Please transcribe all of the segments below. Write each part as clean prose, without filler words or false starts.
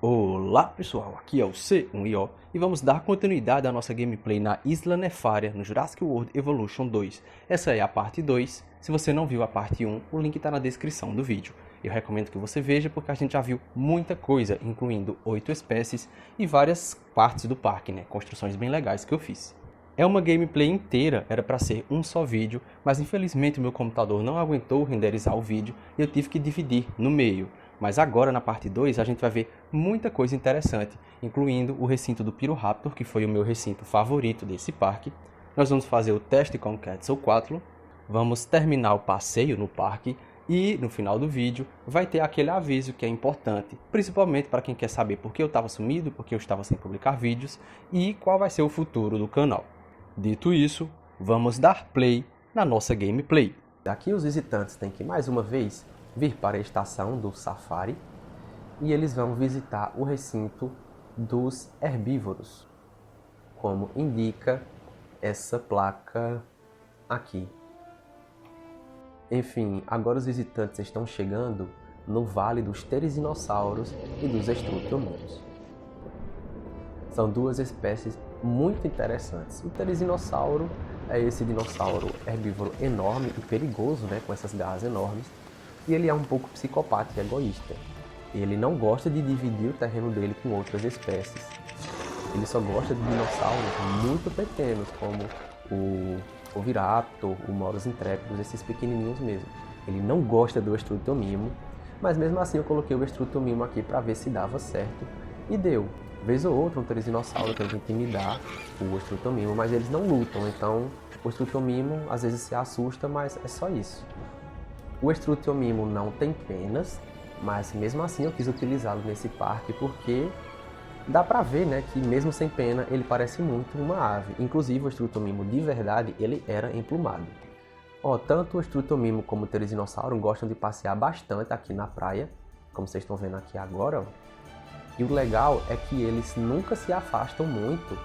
Olá pessoal, aqui é o C1IO e vamos dar continuidade à nossa gameplay na Isla Nefária no Jurassic World Evolution 2. Essa é a parte 2, se você não viu a parte 1, o link está na descrição do vídeo. Eu recomendo que você veja porque a gente já viu muita coisa, incluindo 8 espécies e várias partes do parque, construções bem legais que eu fiz. É uma gameplay inteira, era para ser um só vídeo, mas infelizmente o meu computador não aguentou renderizar o vídeo e eu tive que dividir no meio. Mas agora na parte 2 a gente vai ver muita coisa interessante, incluindo o recinto do Piroraptor, que foi o meu recinto favorito desse parque. Nós vamos fazer o teste com o Quetzalcoatl, vamos terminar o passeio no parque e no final do vídeo vai ter aquele aviso que é importante, principalmente para quem quer saber por que eu estava sumido, por que eu estava sem publicar vídeos e qual vai ser o futuro do canal. Dito isso, vamos dar play na nossa gameplay. Aqui os visitantes têm que mais uma vez vir para a estação do Safari e eles vão visitar o recinto dos herbívoros, como indica essa placa aqui. Enfim, agora os visitantes estão chegando no Vale dos Therizinossauros e dos Estrutomimus. São duas espécies muito interessantes. O Therizinossauro é esse dinossauro herbívoro enorme e perigoso, com essas garras enormes. E ele é um pouco psicopata e egoísta. Ele não gosta de dividir o terreno dele com outras espécies. Ele só gosta de dinossauros muito pequenos, como o Oviraptor, o Moros Intrépidos, esses pequenininhos mesmo. Ele não gosta do Estrutomimo, mas mesmo assim eu coloquei o Estrutomimo aqui para ver se dava certo. E deu. Vez ou outra um Therizinossauro tenta intimidar o Estrutomimo, mas eles não lutam, então o Estrutomimo às vezes se assusta, mas é só isso. O Estrutomimo não tem penas, mas mesmo assim eu quis utilizá-lo nesse parque porque dá pra ver, que mesmo sem pena ele parece muito uma ave. Inclusive o Estrutomimo de verdade ele era emplumado. Tanto o Estrutomimo como o Therizinossauro gostam de passear bastante aqui na praia, como vocês estão vendo aqui agora. E o legal é que eles nunca se afastam muito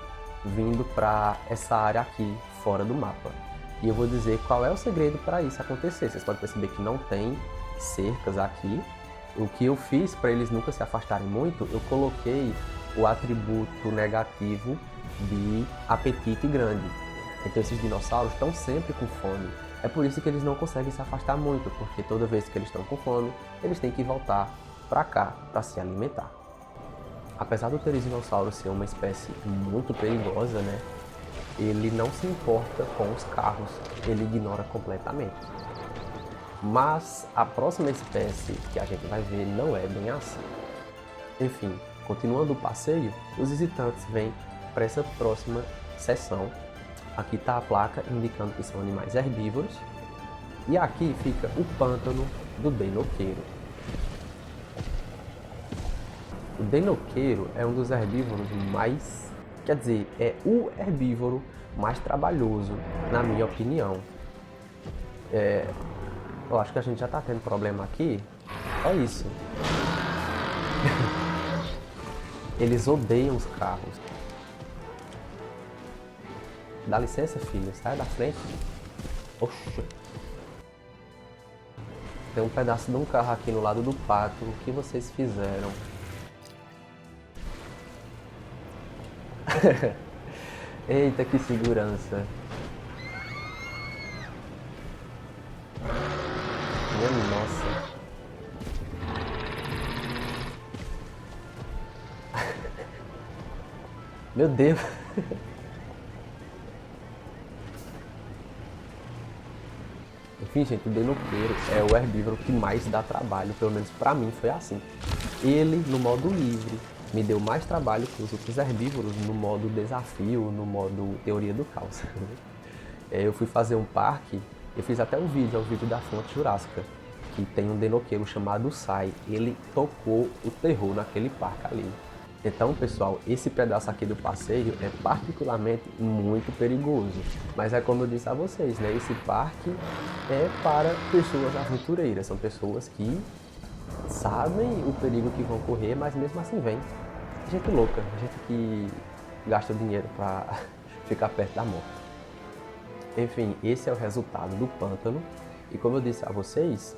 vindo para essa área aqui fora do mapa. E eu vou dizer qual é o segredo para isso acontecer. Vocês podem perceber que não tem cercas aqui. O que eu fiz para eles nunca se afastarem muito, eu coloquei o atributo negativo de apetite grande. Então esses dinossauros estão sempre com fome. É por isso que eles não conseguem se afastar muito, porque toda vez que eles estão com fome, eles têm que voltar para cá para se alimentar. Apesar do Therizinossauro ser uma espécie muito perigosa, ele não se importa com os carros, ele ignora completamente. Mas a próxima espécie que a gente vai ver não é bem assim. Enfim, continuando o passeio, os visitantes vêm para essa próxima seção. Aqui está a placa indicando que são animais herbívoros. E aqui fica o pântano do Denoqueiro. O Denoqueiro é um dos herbívoros mais... Quer dizer, é o herbívoro mais trabalhoso, na minha opinião. Eu acho que a gente já está tendo problema aqui. Olha isso. Eles odeiam os carros. Dá licença, filho. Sai da frente. Oxe. Tem um pedaço de um carro aqui no lado do pátio. O que vocês fizeram? Eita, que segurança. Minha nossa. Meu Deus. Enfim, gente, o Denoqueiro é o herbívoro que mais dá trabalho, pelo menos pra mim foi assim. Ele, no modo livre, me deu mais trabalho que os outros herbívoros no modo desafio, no modo teoria do caos. Eu fui fazer um parque, eu fiz até um vídeo, é o vídeo da Fonte Jurássica, que tem um denoqueiro chamado Sai. Ele tocou o terror naquele parque ali. Então, pessoal, esse pedaço aqui do passeio é particularmente muito perigoso. Mas é como eu disse a vocês, esse parque é para pessoas aventureiras, são pessoas que sabem o perigo que vão correr, mas mesmo assim vem. Gente louca, gente que gasta dinheiro para ficar perto da morte. Enfim, esse é o resultado do pântano. E como eu disse a vocês,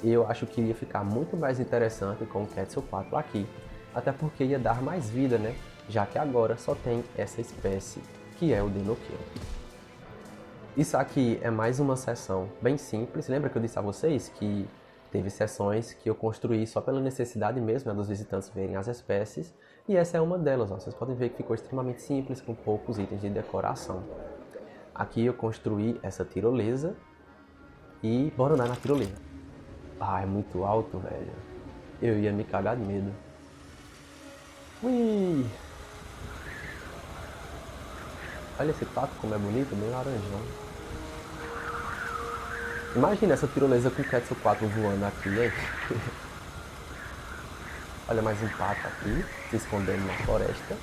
eu acho que iria ficar muito mais interessante com o Quetzalcoatl aqui. até porque ia dar mais vida, né? Já que agora só tem essa espécie, que é o Dinoqueiro. Isso aqui é mais uma seção bem simples. Lembra que eu disse a vocês que teve seções que eu construí só pela necessidade mesmo, né, dos visitantes verem as espécies, e essa é uma delas. Ó. Vocês podem ver que ficou extremamente simples, com poucos itens de decoração. Aqui eu construí essa tirolesa e bora andar na tirolesa. Ah, é muito alto, velho. Eu ia me cagar de medo. Ui! Olha esse pato como é bonito, bem laranjão. Imagina essa tirolesa com o Quetzalcoatl voando aqui, hein? Olha mais um pato aqui, se escondendo na floresta.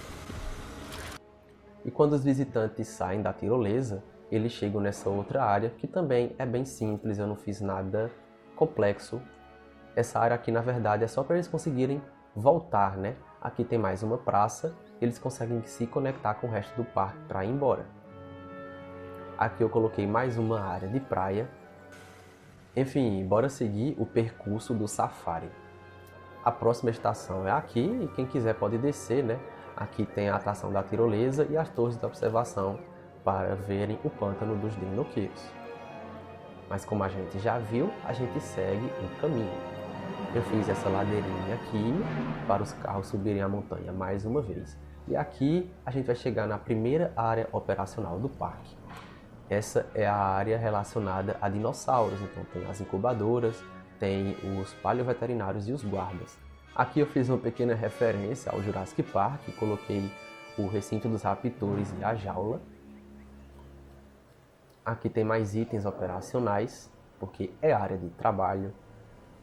E quando os visitantes saem da tirolesa, eles chegam nessa outra área, que também é bem simples, eu não fiz nada complexo. Essa área aqui, na verdade, é só para eles conseguirem voltar, né? Aqui tem mais uma praça, eles conseguem se conectar com o resto do parque para ir embora. Aqui eu coloquei mais uma área de praia. Enfim, bora seguir o percurso do safari. A próxima estação é aqui e quem quiser pode descer, né? Aqui tem a atração da tirolesa e as torres de observação para verem o pântano dos dinoqueiros. Mas como a gente já viu, a gente segue um caminho. Eu fiz essa ladeirinha aqui para os carros subirem a montanha mais uma vez. E aqui a gente vai chegar na primeira área operacional do parque. Essa é a área relacionada a dinossauros, então tem as incubadoras, tem os paleoveterinários e os guardas. Aqui eu fiz uma pequena referência ao Jurassic Park, coloquei o recinto dos raptores e a jaula. Aqui tem mais itens operacionais, porque é área de trabalho.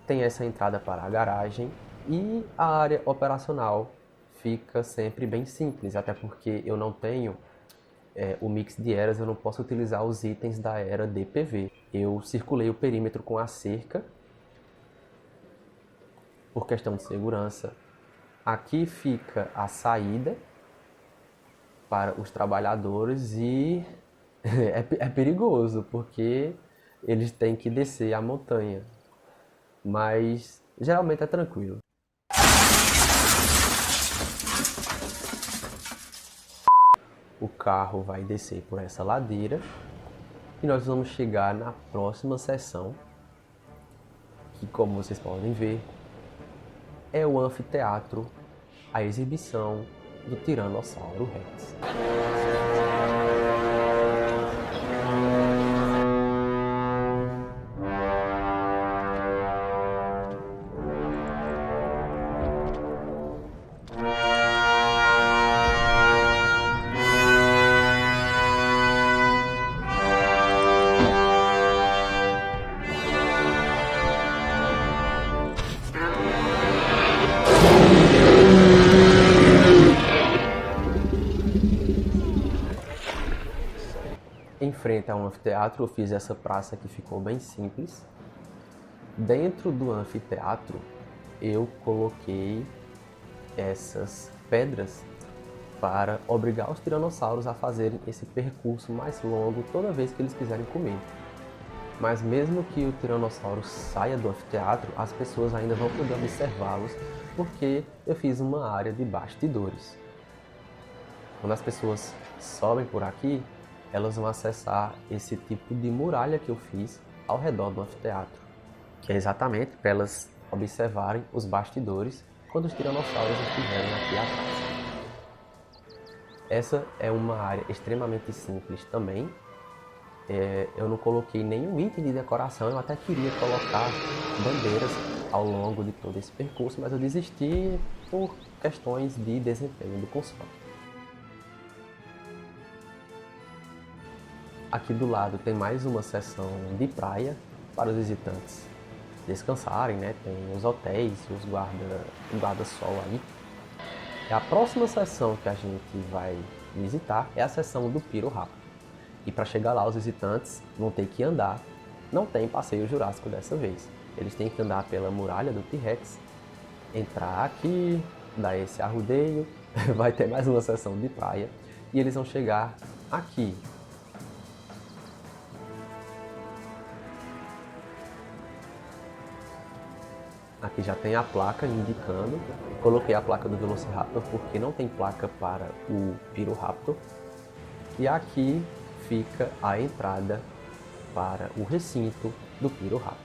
Tem essa entrada para a garagem e a área operacional fica sempre bem simples, até porque eu não tenho o mix de eras, eu não posso utilizar os itens da era DPV. Eu circulei o perímetro com a cerca, por questão de segurança. Aqui fica a saída para os trabalhadores e é perigoso, porque eles têm que descer a montanha, mas geralmente é tranquilo. O carro vai descer por essa ladeira e nós vamos chegar na próxima seção, que, como vocês podem ver, é o anfiteatro, a exibição do Tiranossauro Rex. Em frente ao anfiteatro eu fiz essa praça que ficou bem simples. Dentro do anfiteatro eu coloquei essas pedras para obrigar os tiranossauros a fazerem esse percurso mais longo toda vez que eles quiserem comer. Mas mesmo que o tiranossauro saia do anfiteatro, as pessoas ainda vão poder observá-los, porque eu fiz uma área de bastidores. Quando as pessoas sobem por aqui, elas vão acessar esse tipo de muralha que eu fiz ao redor do anfiteatro, que é exatamente para elas observarem os bastidores quando os tiranossauros estiverem aqui atrás. Essa é uma área extremamente simples também. Eu não coloquei nenhum item de decoração, eu até queria colocar bandeiras ao longo de todo esse percurso, mas eu desisti por questões de desempenho do console. Aqui do lado tem mais uma seção de praia para os visitantes descansarem, né? Tem os hotéis, os guarda-sol aí. A próxima seção que a gente vai visitar é a seção do Piro Rápido. E para chegar lá os visitantes vão ter que andar. Não tem passeio jurássico dessa vez. Eles têm que andar pela muralha do T-Rex, entrar aqui, dar esse arrudeio, vai ter mais uma seção de praia e eles vão chegar aqui. Aqui já tem a placa indicando. Coloquei a placa do Velociraptor porque não tem placa para o Piroraptor. E aqui fica a entrada para o recinto do Piroraptor.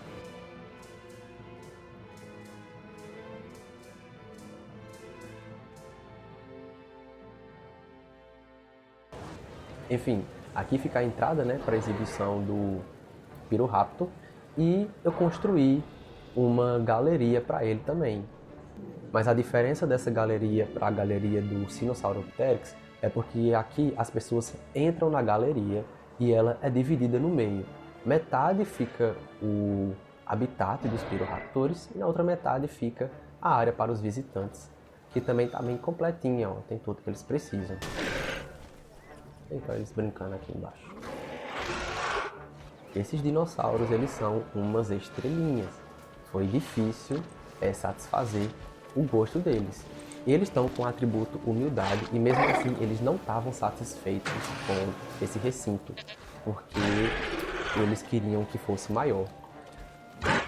Enfim, aqui fica a entrada, né, para a exibição do Piroraptor. E eu construí uma galeria para ele também. Mas a diferença dessa galeria para a galeria do Sinosauropteryx é porque aqui as pessoas entram na galeria e ela é dividida no meio. Metade fica o habitat dos Piroraptores e na outra metade fica a área para os visitantes, que também está bem completinha, ó, tem tudo que eles precisam. Então eles brincando aqui embaixo. Esses dinossauros, eles são umas estrelinhas. Foi difícil satisfazer o gosto deles. Eles estão com o atributo humildade e mesmo assim eles não estavam satisfeitos com esse recinto, porque eles queriam que fosse maior.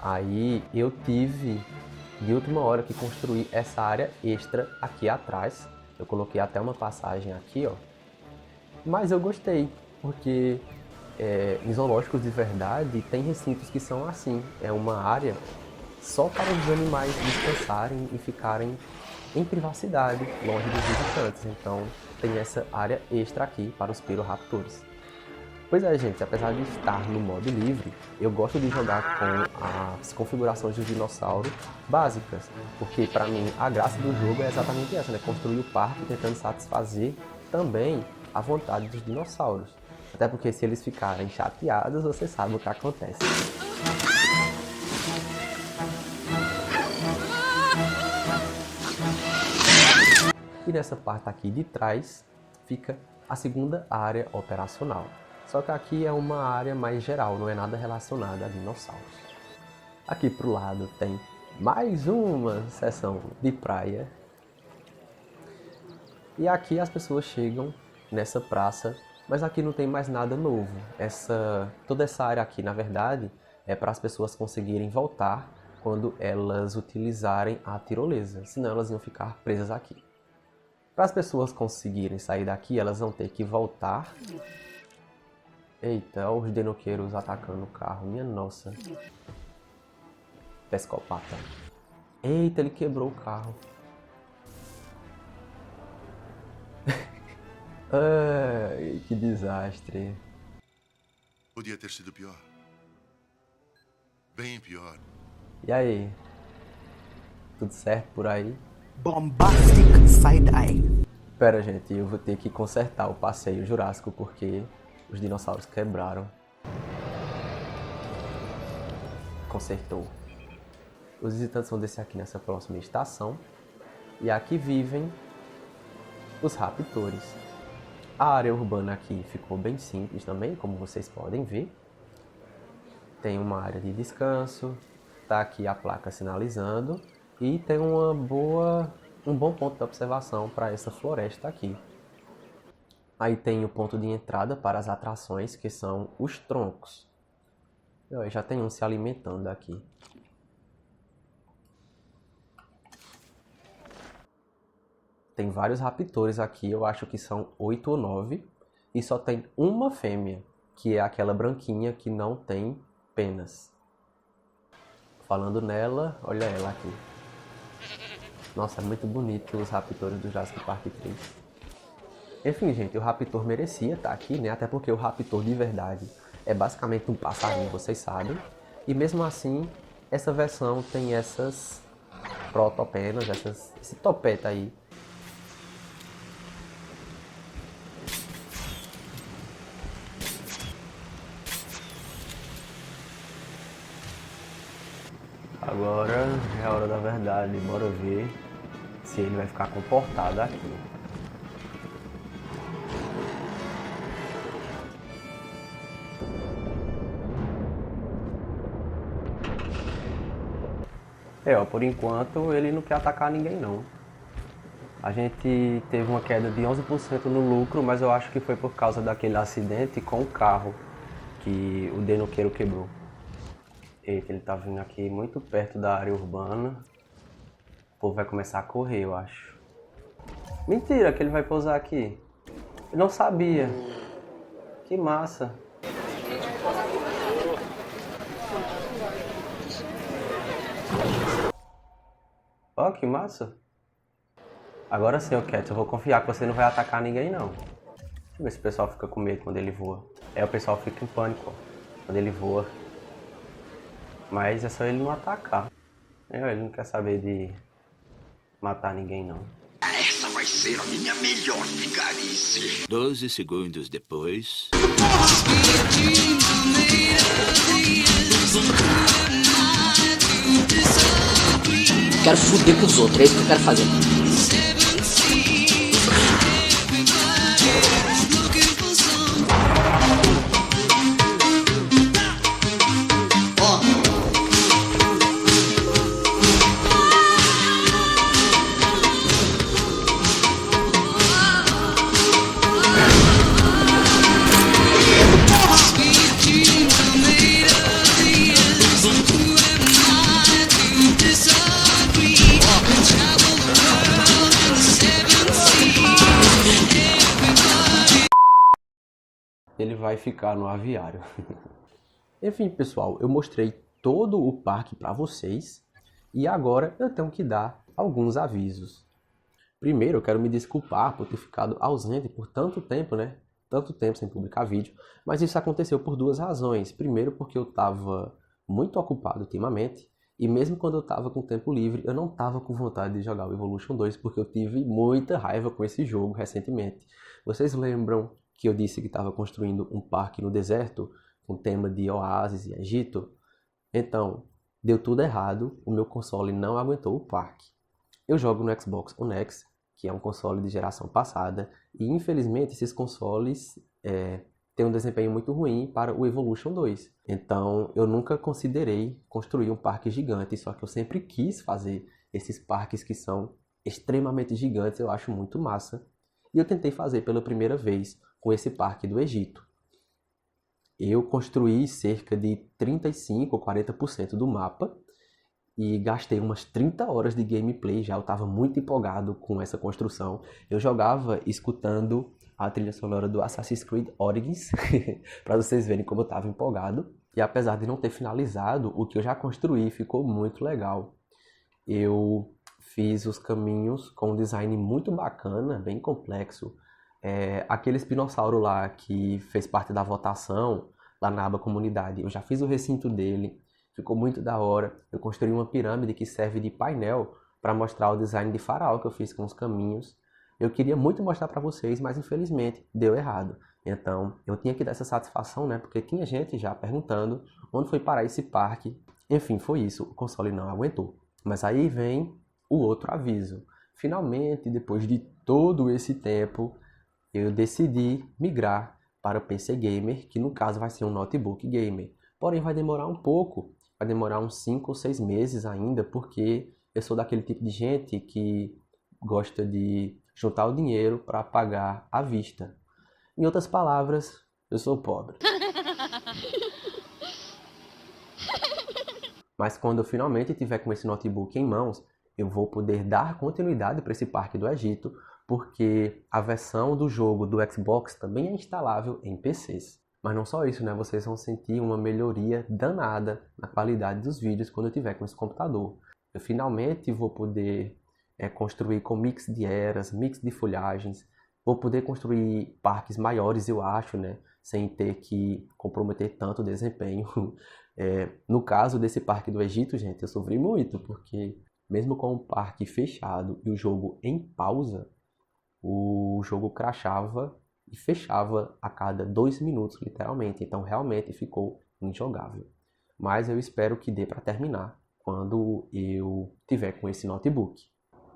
Aí eu tive de última hora que construir essa área extra aqui atrás. Eu coloquei até uma passagem aqui, ó. Mas eu gostei, porque em zoológicos de verdade tem recintos que são assim. É uma área só para os animais descansarem e ficarem em privacidade, longe dos visitantes. Então tem essa área extra aqui para os Piroraptores. Pois é, gente, apesar de estar no modo livre, eu gosto de jogar com as configurações dos dinossauros básicas, porque para mim a graça do jogo é exatamente essa, né? Construir o parque tentando satisfazer também a vontade dos dinossauros. Até porque se eles ficarem chateados, você sabe o que acontece. E nessa parte aqui de trás fica a segunda área operacional. Só que aqui é uma área mais geral, não é nada relacionado a dinossauros. Aqui pro lado tem mais uma seção de praia. E aqui as pessoas chegam nessa praça, mas aqui não tem mais nada novo. Toda essa área aqui, na verdade, é para as pessoas conseguirem voltar quando elas utilizarem a tirolesa, senão elas iam ficar presas aqui. Para as pessoas conseguirem sair daqui, elas vão ter que voltar. Eita, olha os denoqueiros atacando o carro, minha nossa. Pescopata. Eita, ele quebrou o carro. Ai, que desastre. Podia ter sido pior. Bem pior. E aí? Tudo certo por aí? Bombastic side-eye. Pera, gente, eu vou ter que consertar o passeio jurássico porque os dinossauros quebraram. Consertou. Os visitantes vão descer aqui nessa próxima estação. E aqui vivem os raptores. A área urbana aqui ficou bem simples também, como vocês podem ver. Tem uma área de descanso. Tá aqui a placa sinalizando. E tem um bom ponto de observação para essa floresta aqui. Aí tem o ponto de entrada para as atrações, que são os troncos. Já tem um se alimentando aqui. Tem vários raptores aqui, eu acho que são 8 ou 9. E só tem uma fêmea, que é aquela branquinha que não tem penas. Falando nela, olha ela aqui. Nossa, é muito bonito os raptores do Jurassic Park 3. Enfim, gente, o raptor merecia estar aqui, né? Até porque o raptor de verdade é basicamente um passarinho, vocês sabem. E mesmo assim, essa versão tem essas protopenas, esse topete aí. Agora é a hora da verdade, bora ver se ele vai ficar comportado aqui. Por enquanto ele não quer atacar ninguém não. A gente teve uma queda de 11% no lucro, mas eu acho que foi por causa daquele acidente com o carro que o denoqueiro quebrou. Eita, ele tá vindo aqui muito perto da área urbana. O povo vai começar a correr, eu acho. Mentira que ele vai pousar aqui. Eu não sabia. Que massa. Ó, que massa. Agora sim, Cat, eu vou confiar que você não vai atacar ninguém, não. Deixa eu ver se o pessoal fica com medo quando ele voa. O pessoal fica em pânico, ó, quando ele voa. Mas é só ele não atacar. Ele não quer saber de matar ninguém, não. Essa vai ser a minha melhor vigarice. 12 segundos depois... Quero fuder com os outros, é isso que eu quero fazer. Ele vai ficar no aviário. Enfim, pessoal, eu mostrei todo o parque para vocês e agora eu tenho que dar alguns avisos. Primeiro, eu quero me desculpar por ter ficado ausente por tanto tempo, né? Tanto tempo sem publicar vídeo, mas isso aconteceu por duas razões. Primeiro, porque eu estava muito ocupado ultimamente e mesmo quando eu estava com tempo livre, eu não estava com vontade de jogar o Evolution 2 porque eu tive muita raiva com esse jogo recentemente. Vocês lembram que eu disse que estava construindo um parque no deserto, com tema de oásis e Egito? Então, deu tudo errado, o meu console não aguentou o parque. Eu jogo no Xbox One X, que é um console de geração passada, e infelizmente esses consoles têm um desempenho muito ruim para o Evolution 2. Então, eu nunca considerei construir um parque gigante, só que eu sempre quis fazer esses parques que são extremamente gigantes, eu acho muito massa. E eu tentei fazer pela primeira vez com esse parque do Egito. Eu construí cerca de 35 ou 40% do mapa e gastei umas 30 horas de gameplay já. Eu estava muito empolgado com essa construção. Eu jogava escutando a trilha sonora do Assassin's Creed Origins, para vocês verem como eu estava empolgado. E apesar de não ter finalizado, o que eu já construí ficou muito legal. Eu fiz os caminhos com um design muito bacana, bem complexo. Aquele espinossauro lá que fez parte da votação, lá na aba comunidade, eu já fiz o recinto dele, ficou muito da hora. Eu construí uma pirâmide que serve de painel para mostrar o design de Faraó que eu fiz com os caminhos. Eu queria muito mostrar para vocês, mas infelizmente deu errado. Então eu tinha que dar essa satisfação, né? Porque tinha gente já perguntando onde foi parar esse parque. Enfim, foi isso, o console não aguentou. Mas aí vem o outro aviso. Finalmente, depois de todo esse tempo, eu decidi migrar para o PC Gamer, que no caso vai ser um notebook gamer. Porém, vai demorar um pouco, vai demorar uns 5 ou 6 meses ainda, porque eu sou daquele tipo de gente que gosta de juntar o dinheiro para pagar à vista. Em outras palavras, eu sou pobre. Mas quando eu finalmente tiver com esse notebook em mãos, eu vou poder dar continuidade para esse parque do Egito, porque a versão do jogo do Xbox também é instalável em PCs. Mas não só isso, né? Vocês vão sentir uma melhoria danada na qualidade dos vídeos quando eu tiver com esse computador. Eu finalmente vou poder construir com mix de eras, mix de folhagens. Vou poder construir parques maiores, eu acho, né? Sem ter que comprometer tanto o desempenho. No caso desse parque do Egito, gente, eu sofri muito, porque mesmo com o parque fechado e o jogo em pausa, o jogo crashava e fechava a cada 2 minutos, literalmente. Então realmente ficou injogável. Mas eu espero que dê para terminar quando eu tiver com esse notebook.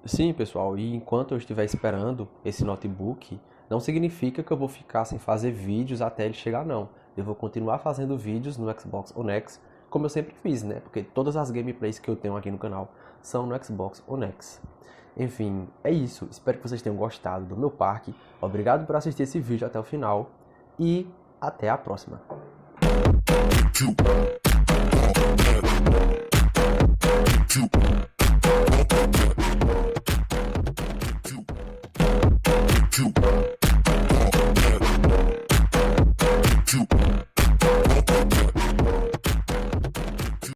Sim, pessoal, e enquanto eu estiver esperando esse notebook, não significa que eu vou ficar sem fazer vídeos até ele chegar, não. Eu vou continuar fazendo vídeos no Xbox One X, como eu sempre fiz, né? Porque todas as gameplays que eu tenho aqui no canal são no Xbox One X. Enfim, é isso. Espero que vocês tenham gostado do meu parque. Obrigado por assistir esse vídeo até o final e até a próxima. Two.